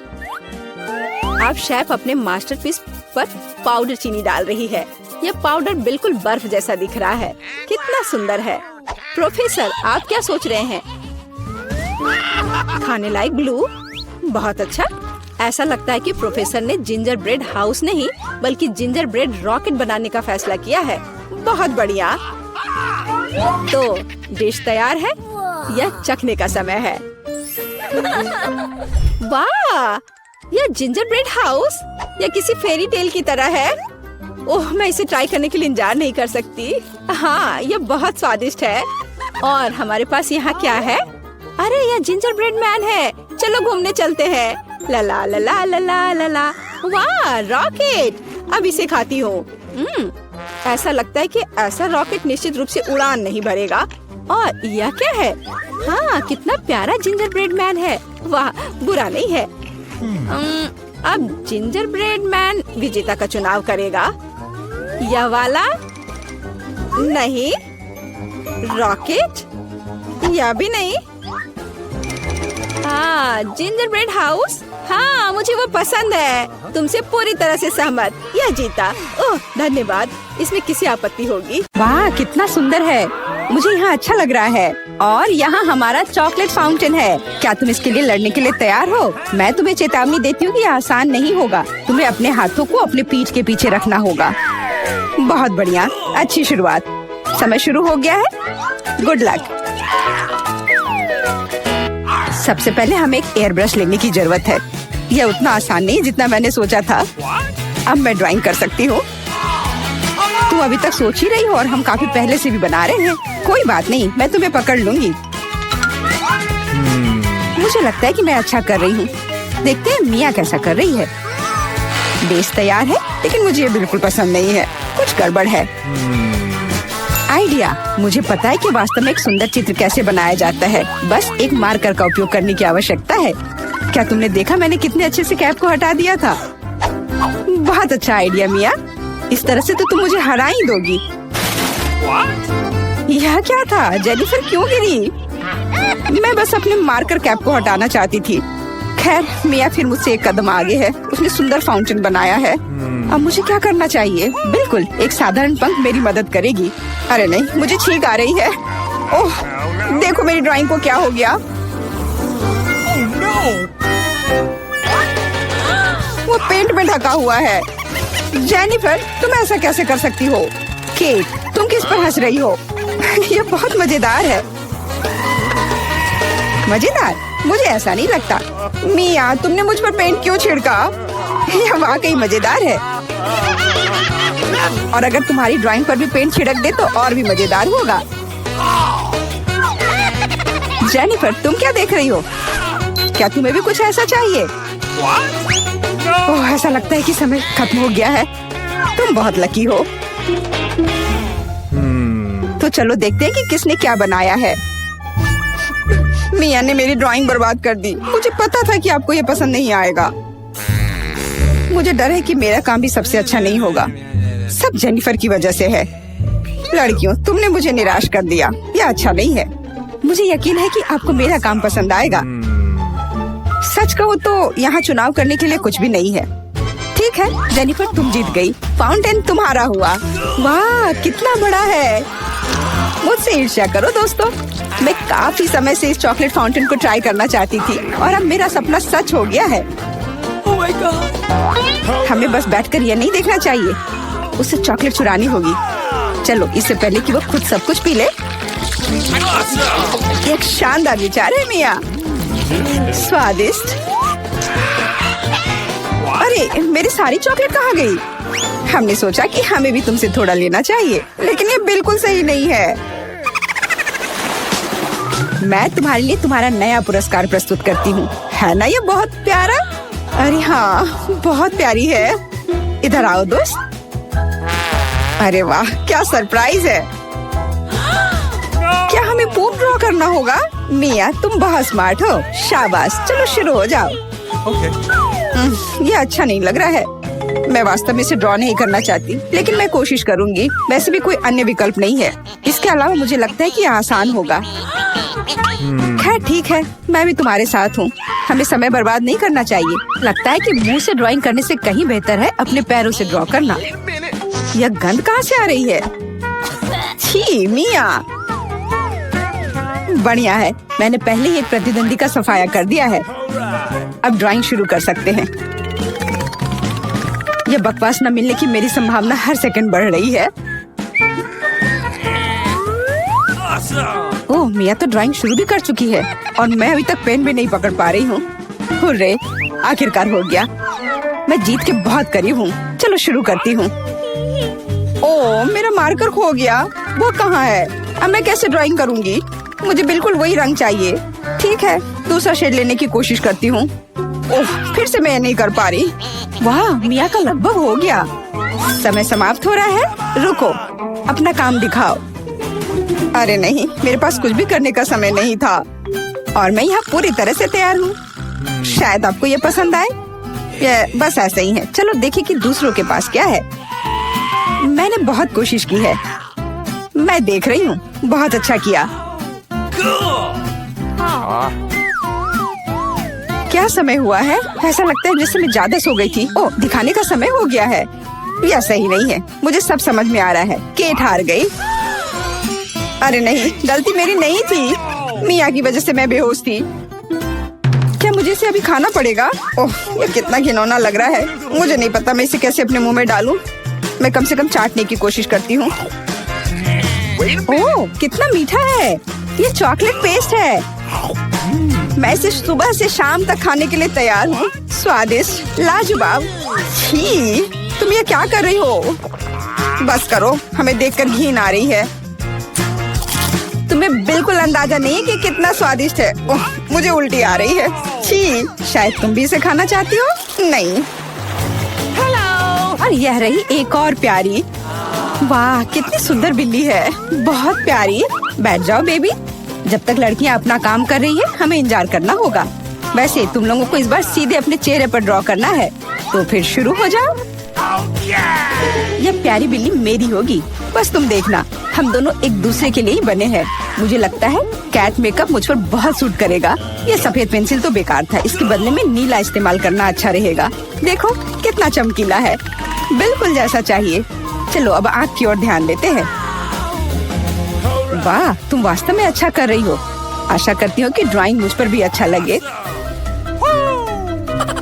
अब शेफ अपने मास्टरपीस पर पाउडर चीनी डाल रही है। यह पाउडर बिल्कुल बर्फ जैसा दिख रहा है। कितना सुंदर है। प्रोफेसर, आप क्या सोच रहे हैं? खाने लायक ब्लू? बहुत अच्छा। ऐसा लगता है कि प्रोफेसर ने जिंजर ब्रेड हाउस नहीं बल्कि जिंजर ब्रेड रॉकेट बनाने का फैसला किया है। बहुत बढ़िया। तो डिश तैयार है। यह चखने का समय है। वाह, यह जिंजर ब्रेड हाउस या किसी फेरी टेल की तरह है। ओह, मैं इसे ट्राई करने के लिए इंतजार नहीं कर सकती। हाँ, यह बहुत स्वादिष्ट है। और हमारे पास यहाँ क्या है? अरे, यह जिंजर ब्रेड मैन है। चलो घूमने चलते हैं। ला ला ला ला ला ला ला ला। वाह, रॉकेट। अब इसे खाती हूँ। ऐसा लगता है कि ऐसा रॉकेट निश्चित रूप से उड़ान नहीं भरेगा। और यह क्या है? हाँ, कितना प्यारा जिंजर ब्रेड मैन है। वाह, बुरा नहीं है। अब जिंजर ब्रेड मैन विजेता का चुनाव करेगा। यह वाला नहीं, रॉकेट यह भी नहीं। हाँ, जिंजर ब्रेड हाउस। हाँ, मुझे वो पसंद है। तुमसे पूरी तरह से सहमत। यह जीता। ओह, धन्यवाद। इसमें किसी आपत्ति होगी? वाह, कितना सुंदर है। मुझे यहाँ अच्छा लग रहा है और यहाँ हमारा चॉकलेट फाउंटेन है। क्या तुम इसके लिए लड़ने के लिए तैयार हो? मैं तुम्हें चेतावनी देती हूँ कि यह आसान नहीं होगा। तुम्हें अपने हाथों को अपने पीठ के पीछे रखना होगा। बहुत बढ़िया, अच्छी शुरुआत। समय शुरू हो गया है। Good luck. सबसे पहले हमें एक एयर ब्रश लेने की जरूरत है। यह उतना आसान नहीं जितना मैंने सोचा था। अब मैं ड्राइंग कर सकती हूँ। तुम अभी तक सोच ही रही हो और हम काफी पहले से भी बना रहे हैं। कोई बात नहीं, मैं तुम्हें पकड़ लूंगी। मुझे लगता है कि मैं अच्छा कर रही हूँ। देखते हैं मिया कैसा कर रही है। बेस तैयार है, लेकिन मुझे ये बिल्कुल पसंद नहीं है। कुछ गड़बड़ है। आइडिया, मुझे पता है कि वास्तव में एक सुंदर चित्र कैसे बनाया जाता है। बस एक मार्कर का उपयोग करने की आवश्यकता है। क्या तुमने देखा मैंने कितने अच्छे से कैप को हटा दिया था? बहुत अच्छा आइडिया मिया। इस तरह से तो तुम मुझे हरा ही दोगी। यह क्या था? जेनिफर क्यों गिरी? मैं बस अपने मार्कर कैप को हटाना चाहती थी। खैर, मिया फिर मुझसे एक कदम आगे है। उसने सुंदर फाउंटेन बनाया है। अब मुझे क्या करना चाहिए? बिल्कुल, एक साधारण पंख मेरी मदद करेगी। अरे नहीं, मुझे छींक आ रही है। ओह, देखो मेरी ड्राइंग को क्या हो गया। वो पेंट में ढका हुआ है। जेनिफर, तुम ऐसा कैसे कर सकती हो? केट, तुम किस पर हंस रही हो? ये बहुत मजेदार है। मजेदार? मुझे ऐसा नहीं लगता। मिया, तुमने मुझ पर पेंट क्यों छिड़का? यह वाकई मजेदार है। और अगर तुम्हारी ड्राइंग पर भी पेंट छिड़क दे तो और भी मजेदार होगा। जेनिफर, तुम क्या देख रही हो? क्या तुम्हें भी कुछ ऐसा चाहिए? ओह, ऐसा लगता है कि समय खत्म हो गया है। तुम बहुत लकी हो। तो चलो देखते हैं कि किसने क्या बनाया है। मिया ने मेरी ड्राइंग बर्बाद कर दी। मुझे पता था कि आपको ये पसंद नहीं आएगा। मुझे डर है कि मेरा काम भी सबसे अच्छा नहीं होगा। सब जेनिफर की वजह से है। लड़कियों, तुमने मुझे निराश कर दिया। यह अच्छा नहीं है। मुझे यकीन है कि आपको मेरा काम पसंद आएगा। सच कहो तो यहाँ चुनाव करने के लिए कुछ भी नहीं है। ठीक है जेनिफर, तुम जीत गई। फाउंटेन तुम्हारा हुआ। वाह, कितना बड़ा है। मुझसे ईर्ष्या करो दोस्तों। मैं काफी समय से इस चॉकलेट फाउंटेन को ट्राई करना चाहती थी और अब मेरा सपना सच हो गया है। Oh my God! हमें बस बैठकर यह नहीं देखना चाहिए, उसे चॉकलेट चुरानी होगी। चलो, इससे पहले कि वो खुद सब कुछ पी ले। एक शानदार विचार है मिया। स्वादिष्ट। अरे, मेरी सारी चॉकलेट कहाँ गई? हमने सोचा कि हमें भी तुमसे थोड़ा लेना चाहिए, लेकिन ये बिल्कुल सही नहीं है। मैं तुम्हारे लिए तुम्हारा नया पुरस्कार प्रस्तुत करती हूँ। है ना ये बहुत प्यारा? अरे हाँ, बहुत प्यारी है। इधर आओ दोस्त। अरे वाह, क्या सरप्राइज है। क्या हमें पोप ड्रॉ करना होगा? मिया, तुम बहुत स्मार्ट हो। शाबाश, चलो शुरू हो जाओ। Okay. ये अच्छा नहीं लग रहा है। मैं वास्तव में इसे ड्रॉ नहीं करना चाहती, लेकिन मैं कोशिश करूंगी। वैसे भी कोई अन्य विकल्प नहीं है। इसके अलावा मुझे लगता है कि ये आसान होगा। खैर ठीक है, मैं भी तुम्हारे साथ हूँ। हमें समय बर्बाद नहीं करना चाहिए। लगता है कि मुंह से ड्राइंग करने से कहीं बेहतर है अपने पैरों से ड्रॉ करना। यह गंध कहाँ से आ रही है? छी मिया। बढ़िया है, मैंने पहले ही एक प्रतिद्वंदी का सफाया कर दिया है। अब ड्राइंग शुरू कर सकते हैं। यह बकवास न मिलने की मेरी संभावना हर सेकंड बढ़ रही है। ओह, मिया तो ड्राइंग शुरू भी कर चुकी है और मैं अभी तक पेन भी नहीं पकड़ पा रही हूँ। हुर्रे, आखिरकार हो गया। मैं जीत के बहुत करीब हूँ। चलो शुरू करती हूँ। ओह, मेरा मार्कर खो गया। वो कहाँ है? अब मैं कैसे ड्राइंग करूँगी? मुझे बिल्कुल वही रंग चाहिए। ठीक है, दूसरा शेड लेने की कोशिश करती हूँ। ओह, फिर से मैं नहीं कर पा रही। वाह, मिया का लगभग हो गया। समय समाप्त हो रहा है। रुको, अपना काम दिखाओ। अरे नहीं, मेरे पास कुछ भी करने का समय नहीं था और मैं यहाँ पूरी तरह से तैयार हूँ। शायद आपको ये पसंद आए। ये बस ऐसा ही है। चलो देखें कि दूसरों के पास क्या है। मैंने बहुत कोशिश की है। मैं देख रही हूँ। बहुत अच्छा किया। क्या समय हुआ है? ऐसा लगता है जैसे मैं ज्यादा सो गई थी। ओह, दिखाने का समय हो गया है। यह सही नहीं है। मुझे सब समझ में आ रहा है। केट हार गई। अरे नहीं, गलती मेरी नहीं थी। मिया की वजह से मैं बेहोश थी। क्या मुझे इसे अभी खाना पड़ेगा? ओह, ये कितना घिनौना लग रहा है। मुझे नहीं पता मैं इसे कैसे अपने मुंह में डालूं। मैं कम से कम चाटने की कोशिश करती हूँ। ओह, कितना मीठा है। ये चॉकलेट पेस्ट है। मैं इसे सुबह से शाम तक खाने के लिए तैयार हूँ। स्वादिष्ट, लाजवाब। छी, तुम ये क्या कर रही हो? बस करो, हमें देखकर घिन आ रही है। तुम्हें बिल्कुल अंदाजा नहीं है कि कितना स्वादिष्ट है। ओह, मुझे उल्टी आ रही है। छी, शायद तुम भी इसे खाना चाहती हो? नहीं। और यह रही एक और प्यारी। वाह, कितनी सुंदर बिल्ली है, बहुत प्यारी। बैठ जाओ बेबी। जब तक लड़कियां अपना काम कर रही है, हमें इंतजार करना होगा। वैसे तुम लोगों को इस बार सीधे अपने चेहरे पर ड्रॉ करना है, तो फिर शुरू हो जाओ। यह प्यारी बिल्ली मेरी होगी, बस तुम देखना। हम दोनों एक दूसरे के लिए ही बने हैं। मुझे लगता है कैट मेकअप मुझ पर बहुत सूट करेगा। ये सफेद पेंसिल तो बेकार था, इसके बदले में नीला इस्तेमाल करना अच्छा रहेगा। देखो कितना चमकीला है, बिल्कुल जैसा चाहिए। चलो अब आँख की ओर ध्यान देते हैं। वाह, तुम वास्तव में अच्छा कर रही हो। आशा करती हूँ कि ड्राइंग मुझ पर भी अच्छा लगे।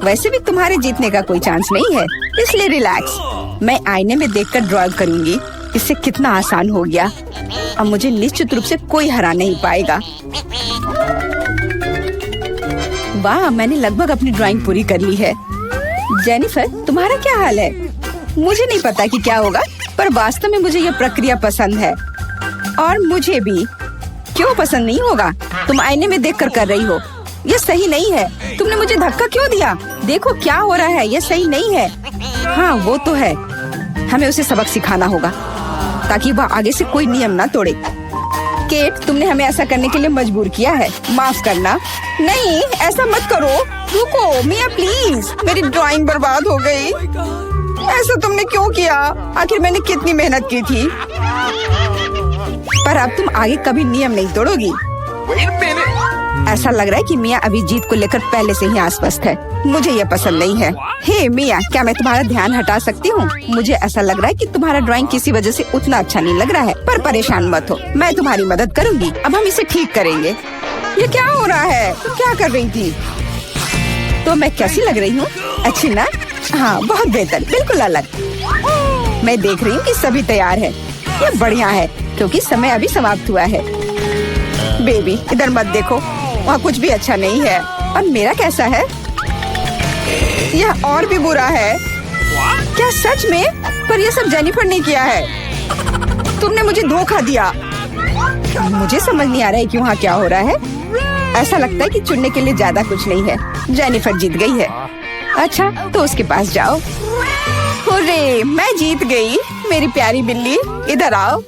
वैसे भी तुम्हारे जीतने का कोई चांस नहीं है, इसलिए रिलैक्स। मैं आईने में देखकर ड्रॉ करूंगी। इससे कितना आसान हो गया। अब मुझे निश्चित रूप से कोई हरा नहीं पाएगा। वाह, मैंने लगभग अपनी ड्राइंग पूरी कर ली है। जेनिफर, तुम्हारा क्या हाल है? मुझे नहीं पता कि क्या होगा, पर वास्तव में मुझे यह प्रक्रिया पसंद है। और मुझे भी। क्यों पसंद नहीं होगा? तुम आईने में देखकर कर रही हो। यह सही नहीं है। तुमने मुझे धक्का क्यों दिया? देखो क्या हो रहा है, यह सही नहीं है। हाँ, वो तो है। हमें उसे सबक सिखाना होगा ताकि वह आगे से कोई नियम ना तोड़े। केट, तुमने हमें ऐसा करने के लिए मजबूर किया है। माफ करना। नहीं, ऐसा मत करो। रुको मिया, प्लीज। मेरी ड्राइंग बर्बाद हो गई। ऐसा तुमने क्यों किया? आखिर मैंने कितनी मेहनत की थी। पर अब तुम आगे कभी नियम नहीं तोड़ोगी। ऐसा लग रहा है कि मिया अभी जीत को लेकर पहले से ही आश्वस्त है। मुझे यह पसंद नहीं है। हे मिया, क्या मैं तुम्हारा ध्यान हटा सकती हूँ? मुझे ऐसा लग रहा है कि तुम्हारा ड्राइंग किसी वजह से उतना अच्छा नहीं लग रहा है, पर परेशान मत हो, मैं तुम्हारी मदद करूँगी। अब हम इसे ठीक करेंगे। ये क्या हो रहा है? तुम क्या कर रही थी? तो मैं कैसी लग रही हूँ? अच्छी ना? हाँ, बहुत बेहतर, बिल्कुल अलग। मैं देख रही हूँ कि सभी तैयार है। ये बढ़िया है, क्योंकि समय अभी समाप्त हुआ है। बेबी, इधर मत देखो, वहाँ कुछ भी अच्छा नहीं है। और मेरा कैसा है? यह और भी बुरा है। क्या सच में? पर यह सब जेनिफर ने किया है। तुमने मुझे धोखा दिया। मुझे समझ नहीं आ रहा है कि वहाँ क्या हो रहा है। ऐसा लगता है कि चुनने के लिए ज्यादा कुछ नहीं है। जेनिफर जीत गई है। अच्छा, तो उसके पास जाओ। हुर्रे, मैं जीत गई। मेरी प्यारी बिल्ली, इधर आओ।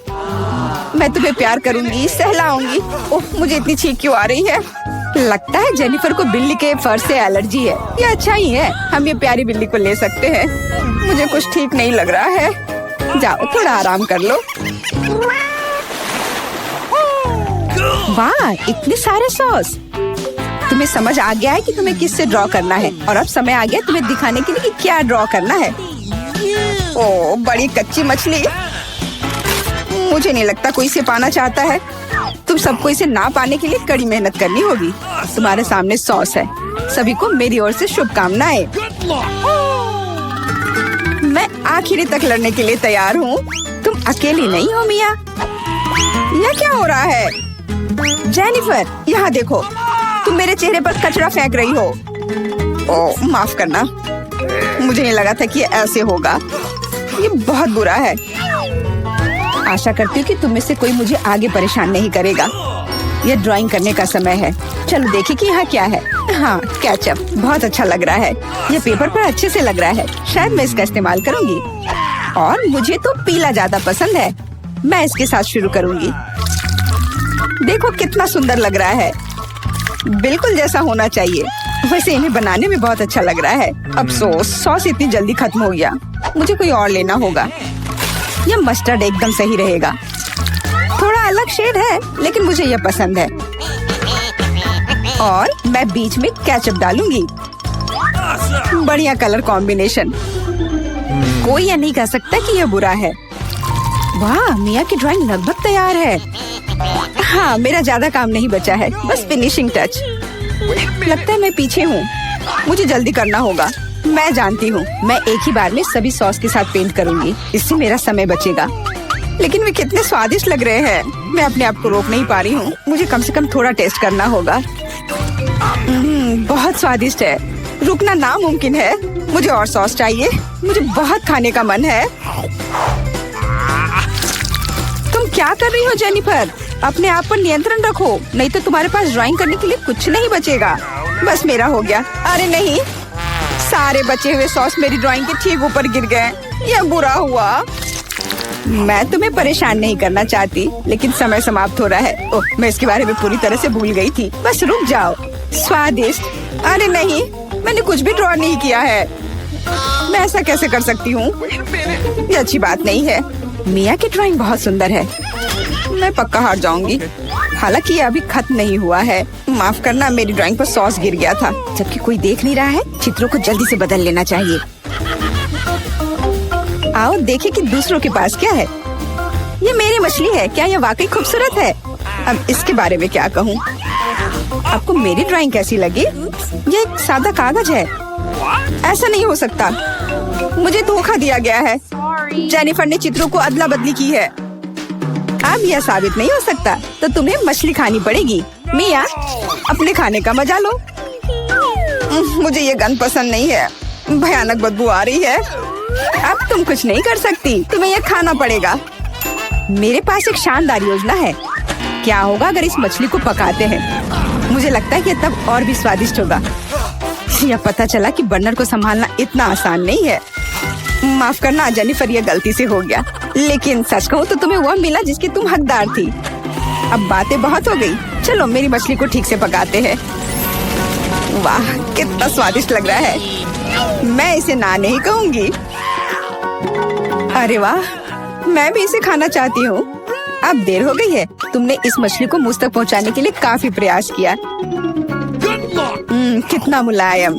मैं तुम्हें प्यार करूंगी, सहलाऊंगी। ओह, मुझे इतनी छींक क्यों आ रही है? लगता है जेनिफर को बिल्ली के फर से एलर्जी है। ये अच्छा ही है, हम ये प्यारी बिल्ली को ले सकते हैं। मुझे कुछ ठीक नहीं लग रहा है। जाओ, थोड़ा आराम कर लो। वाह, इतने सारे सॉस। तुम्हें समझ आ गया है कि तुम्हें किससे ड्रॉ करना है, और अब समय आ गया तुम्हें दिखाने के लिए कि क्या ड्रॉ करना है। ओह, बड़ी कच्ची मछली। मुझे नहीं लगता कोई इसे पाना चाहता है। तुम सबको इसे ना पाने के लिए कड़ी मेहनत करनी होगी। तुम्हारे सामने सॉस है। सभी को मेरी ओर से शुभकामनाएं। मैं आखिरी तक लड़ने के लिए तैयार हूँ। तुम अकेली नहीं हो मिया। यह क्या हो रहा है? जेनिफर, यहाँ देखो, तुम मेरे चेहरे पर कचरा फेंक रही हो। ओह, माफ करना, मुझे नहीं लगा था कि ये ऐसे होगा। ये बहुत बुरा है। आशा करती हूँ कि तुम में से कोई मुझे आगे परेशान नहीं करेगा। यह ड्राइंग करने का समय है। चलो देखिए कि यहाँ क्या है। हाँ, केचप बहुत अच्छा लग रहा है। यह पेपर पर अच्छे से लग रहा है। शायद मैं इसका इस्तेमाल करूँगी। और मुझे तो पीला ज्यादा पसंद है। मैं इसके साथ शुरू करूँगी। देखो कितना सुंदर लग रहा है, बिल्कुल जैसा होना चाहिए। वैसे इन्हें बनाने में बहुत अच्छा लग रहा है। अफसोस, सॉस इतनी जल्दी खत्म हो गया। मुझे कोई और लेना होगा। यह मस्टर्ड एकदम सही रहेगा। थोड़ा अलग शेड है, लेकिन मुझे यह पसंद है। और मैं बीच में केचप डालूंगी। बढ़िया कलर कॉम्बिनेशन। कोई यह नहीं कह सकता कि यह बुरा है। वाह, मिया की ड्राइंग लगभग तैयार है। हाँ, मेरा ज्यादा काम नहीं बचा है, बस फिनिशिंग टच। लगता है मैं पीछे हूँ, मुझे जल्दी करना होगा। मैं जानती हूँ, मैं एक ही बार में सभी सॉस के साथ पेंट करूँगी, इससे मेरा समय बचेगा। लेकिन वे कितने स्वादिष्ट लग रहे हैं, मैं अपने आप को रोक नहीं पा रही हूँ। मुझे कम से कम थोड़ा टेस्ट करना होगा। बहुत स्वादिष्ट है, रुकना नामुमकिन है। मुझे और सॉस चाहिए, मुझे बहुत खाने का मन है। तुम क्या कर रही हो जेनिफर? अपने आप पर नियंत्रण रखो, नहीं तो तुम्हारे पास ड्राइंग करने के लिए कुछ नहीं बचेगा। बस मेरा हो गया। अरे नहीं, सारे बचे हुए सॉस मेरी ड्राइंग के ठीक ऊपर गिर गए। यह बुरा हुआ। मैं तुम्हें परेशान नहीं करना चाहती, लेकिन समय समाप्त हो रहा है। ओह, मैं इसके बारे में पूरी तरह से भूल गई थी। बस रुक जाओ। स्वादिष्ट। अरे नहीं, मैंने कुछ भी ड्रॉ नहीं किया है। मैं ऐसा कैसे कर सकती हूँ? ये अच्छी बात नहीं है। मिया की ड्राइंग बहुत सुंदर है, मैं पक्का हार जाऊंगी। हालांकि ये अभी खत्म नहीं हुआ है। माफ करना, मेरी ड्राइंग पर सॉस गिर गया था। जबकि कोई देख नहीं रहा है, चित्रों को जल्दी से बदल लेना चाहिए। आओ देखें कि दूसरों के पास क्या है। ये मेरी मछली है, क्या ये वाकई खूबसूरत है? अब इसके बारे में क्या कहूँ? आपको मेरी ड्राइंग कैसी लगी? ये एक सादा कागज है। ऐसा नहीं हो सकता, मुझे धोखा दिया गया है। जेनिफर ने चित्रों को अदला बदली की है। अब यह साबित नहीं हो सकता, तो तुम्हें मछली खानी पड़ेगी। मिया, अपने खाने का मजा लो। मुझे ये गंध पसंद नहीं है, भयानक बदबू आ रही है। अब तुम कुछ नहीं कर सकती, तुम्हें यह खाना पड़ेगा। मेरे पास एक शानदार योजना है। क्या होगा अगर इस मछली को पकाते हैं? मुझे लगता है कि तब और भी स्वादिष्ट होगा। यह पता चला कि बर्नर को संभालना इतना आसान नहीं है। माफ करना जेनिफर, यह गलती से हो गया। लेकिन सच कहूँ तो तुम्हें वह मिला जिसकी तुम हकदार थी। अब बातें बहुत हो गई, चलो मेरी मछली को ठीक से पकाते हैं। वाह, कितना स्वादिष्ट लग रहा है। मैं इसे ना नहीं कहूँगी। अरे वाह, मैं भी इसे खाना चाहती हूँ। अब देर हो गई है। तुमने इस मछली को मुझ तक पहुँचाने के लिए काफी प्रयास किया। कितना मुलायम।